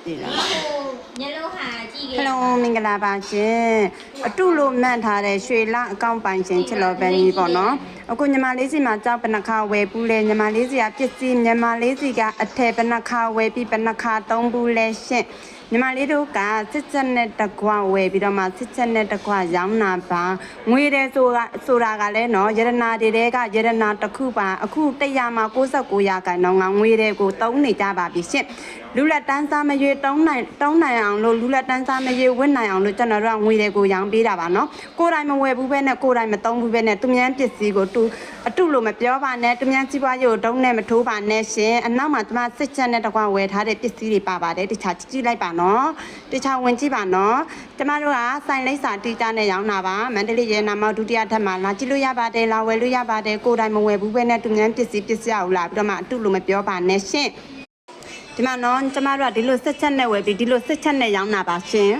ပြည်လား ညလုံးဟာကြည့်ခဲ့ ဟယ်လိုမင်္ဂလာပါရှင်အတုလို့မှတ်ထားတဲ့ရွှေလအကောင့်ပိုင်ရှင်ချစ်တော်ပန်းကြီးပေါ့နော်အခုညီမလေးစီမှာကြောက်ပနခဝယ်ဘူးလဲညီမလေးစီကပစ္စည်းညီမလေးစီကအထည်ပနခဝယ်ပြီးပနခသုံးဘူးလဲရှင့်ညီမလေးတို့ကစစ်ချက်နဲ့တကွဝယ်ပြီးတော့မှစစ်ချက်နဲ့တကွရောင်းတာပါငွေတယ်ဆိုတာကလည်းနော်ယရနာတွေကယရနာတစ်ခုပါအခု100မှာ69ရာခိုင်နှုန်းကငွေတွေကိုသုံးနေကြပါပြီရှင့်လူလက်တန်းစားမရွေတုံးနိုင်အောင်လို့လူလက်တန်းစားမရွေဝတ်နိုင်အောင်လို့ကျွန်တော်တို့ကငွေတွေကိုရောင်းပေးတာပါနော်ကိုယ်တိုင်မဝယ်ဘူးပဲနဲ့ကိုယ်တိုင်မသုံးဘူးပဲနဲ့သူများပစ္စည်းကိုအတုလို့မပြောပါနဲ့သူများစီးပွားရေးကိုတုံးနဲ့မထိုးပါနဲ့ရှင်အနောက်မှာကျွန်မစစ်ချက်နဲ့တကွဝယ်ထားတဲ့ပစ္စည်းတွေပါပါတယ်တခြားကြည့်လိုက်ပါနော်တခြားဝင်ကြည့်ပါနော်ကျမတို့ကစိုင်လိပ်စာတီးတာနဲ့ရောင်းတာပါမန္တလေးရဲနာမောက်ဒုတိယထပ်မှာလာကြည့်လို့ရပါတယ်လာဝယ်လို့ရပါတယ်ကိုယ်တိုင်မဝယ်ဘူးပဲနဲ့သူများပစ္စည်းအောင်လာပြီးတော့မှအတုလို့မပြောပါနဲ့ရှင်ဒီမှာနော်ကျမတို့ကဒီလိုစစ်ချက်နဲ့ဝယ်ပြီးဒီလိုစစ်ချက်နဲ့ရောင်းတာပါရှင်